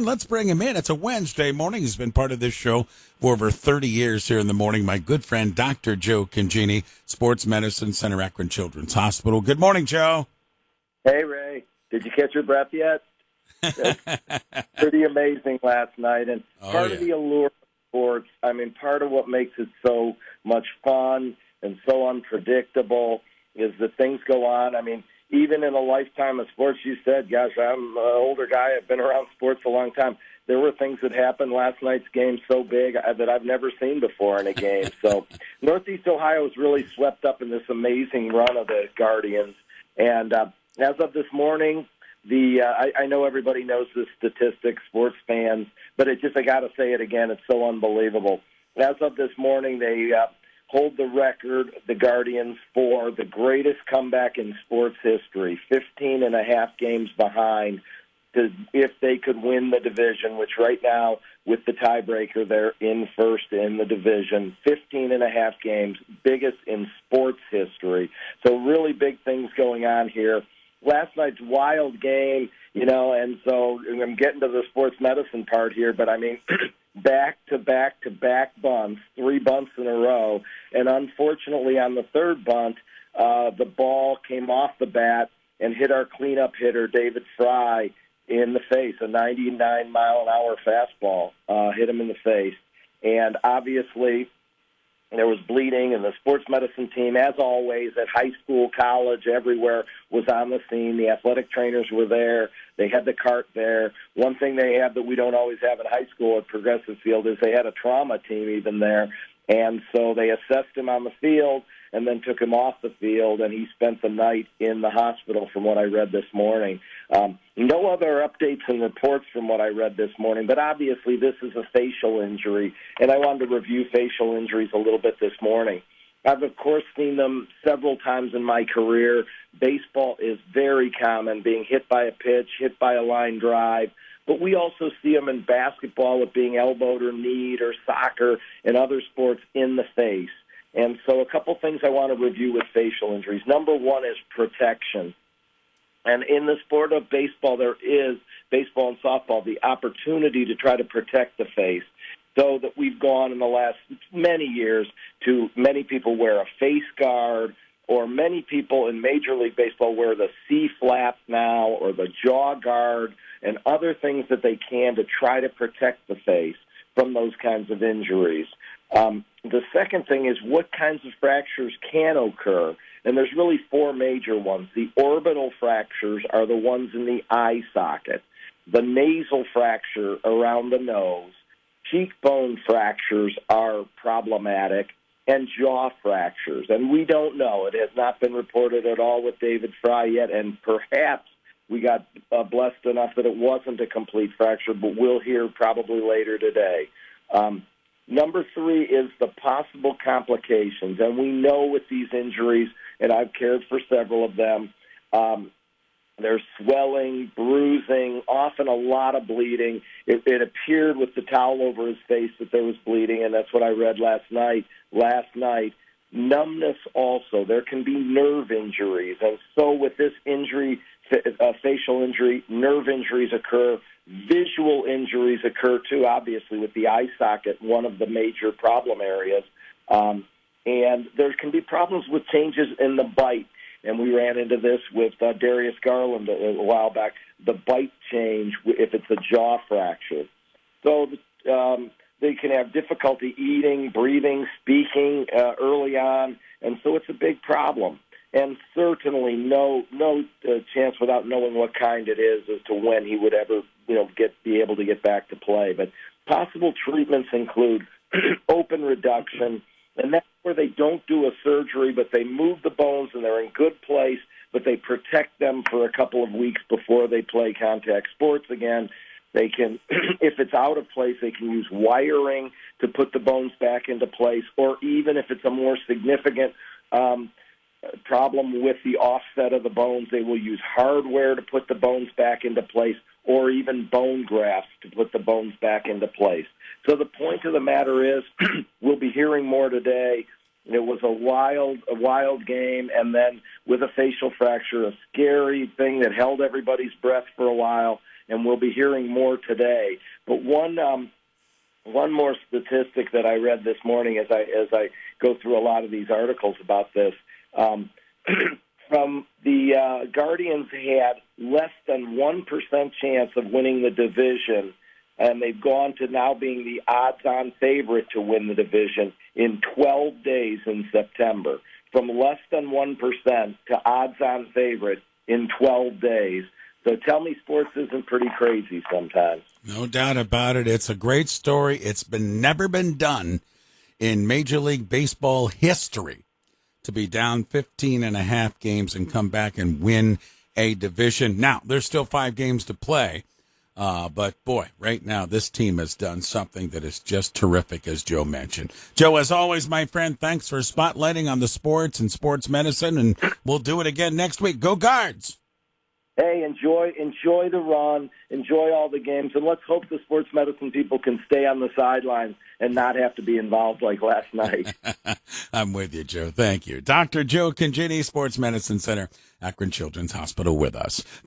Let's bring him in. It's a Wednesday morning. He's been part of this show for over 30 years here in the morning. My good friend, Dr. Joe Congini, Sports Medicine Center, Akron Children's Hospital. Good morning, Joe. Hey, Ray. Did you catch your breath yet? Pretty amazing last night. And part of the allure of sports, part of what makes it so much fun and so unpredictable is that things go on. Even in a lifetime of sports, you said, gosh, I'm an older guy. I've been around sports a long time. There were things that happened last night's game so big that I've never seen before in a game. So Northeast Ohio was really swept up in this amazing run of the Guardians. And as of this morning, I know everybody knows this statistic, sports fans, but I got to say it again. It's so unbelievable. As of this morning, they hold the record, the Guardians, for the greatest comeback in sports history, 15 and a half games behind, if they could win the division, which right now, with the tiebreaker, they're in first in the division. 15 and a half games, biggest in sports history. So really big things going on here. Last night's wild game, and so I'm getting to the sports medicine part here, but back-to-back-to-back bunts, 3 bunts in a row. And unfortunately, on the third bunt, the ball came off the bat and hit our cleanup hitter, David Fry, in the face. A 99-mile-an-hour fastball hit him in the face. And obviously, there was bleeding, and the sports medicine team, as always, at high school, college, everywhere, was on the scene. The athletic trainers were there. They had the cart there. One thing they have that we don't always have in high school at Progressive Field is they had a trauma team even there. And so they assessed him on the field and then took him off the field, and he spent the night in the hospital from what I read this morning. No other updates and reports from what I read this morning, but obviously this is a facial injury, and I wanted to review facial injuries a little bit this morning. I've, of course, seen them several times in my career. Baseball is very common, being hit by a pitch, hit by a line drive, but we also see them in basketball with being elbowed or kneed, or soccer and other sports in the face. And so a couple things I want to review with facial injuries. Number one is protection. And in the sport of baseball, there is, baseball and softball, the opportunity to try to protect the face. So that we've gone in the last many years to many people wear a face guard, or many people in Major League Baseball wear the C-flap now, or the jaw guard, and other things that they can to try to protect the face from those kinds of injuries. The second thing is what kinds of fractures can occur, and there's really 4 major ones. The orbital fractures are the ones in the eye socket, the nasal fracture around the nose, cheekbone fractures are problematic, and jaw fractures. And we don't know. It has not been reported at all with David Fry yet, and perhaps we got blessed enough that it wasn't a complete fracture, but we'll hear probably later today. Number 3 is the possible complications, and we know with these injuries, and I've cared for several of them, there's swelling, bruising, often a lot of bleeding. It appeared with the towel over his face that there was bleeding, and that's what I read last night. Numbness also. There can be nerve injuries, and so with this injury, facial injury, nerve injuries occur. Visual injuries occur, too, obviously, with the eye socket, one of the major problem areas. And there can be problems with changes in the bite. And we ran into this with Darius Garland a while back, the bite change if it's a jaw fracture. So they can have difficulty eating, breathing, speaking early on, and so it's a big problem. And certainly no chance without knowing what kind it is as to when he would ever be able to get back to play. But possible treatments include open reduction, and that's where they don't do a surgery, but they move the bones and they're in good place, but they protect them for a couple of weeks before they play contact sports again. They can, if it's out of place, they can use wiring to put the bones back into place, or even if it's a more significant problem with the offset of the bones, they will use hardware to put the bones back into place, or even bone grafts to put the bones back into place. So the point of the matter is, we'll be hearing more today. It was a wild game, and then with a facial fracture, a scary thing that held everybody's breath for a while. and we'll be hearing more today. But one more statistic that I read this morning as I go through a lot of these articles about this. From the Guardians had less than 1% chance of winning the division, and they've gone to now being the odds-on favorite to win the division in 12 days in September. From less than 1% to odds-on favorite in 12 days. So tell me sports isn't pretty crazy sometimes. No doubt about it. It's a great story. It's never been done in Major League Baseball history to be down 15 and a half games and come back and win a division. Now, there's still 5 games to play. But, boy, right now this team has done something that is just terrific, as Joe mentioned. Joe, as always, my friend, thanks for spotlighting on the sports and sports medicine, and we'll do it again next week. Go Guards! Hey, enjoy the run, enjoy all the games, and let's hope the sports medicine people can stay on the sidelines and not have to be involved like last night. I'm with you, Joe. Thank you. Dr. Joe Congini, Sports Medicine Center, Akron Children's Hospital with us.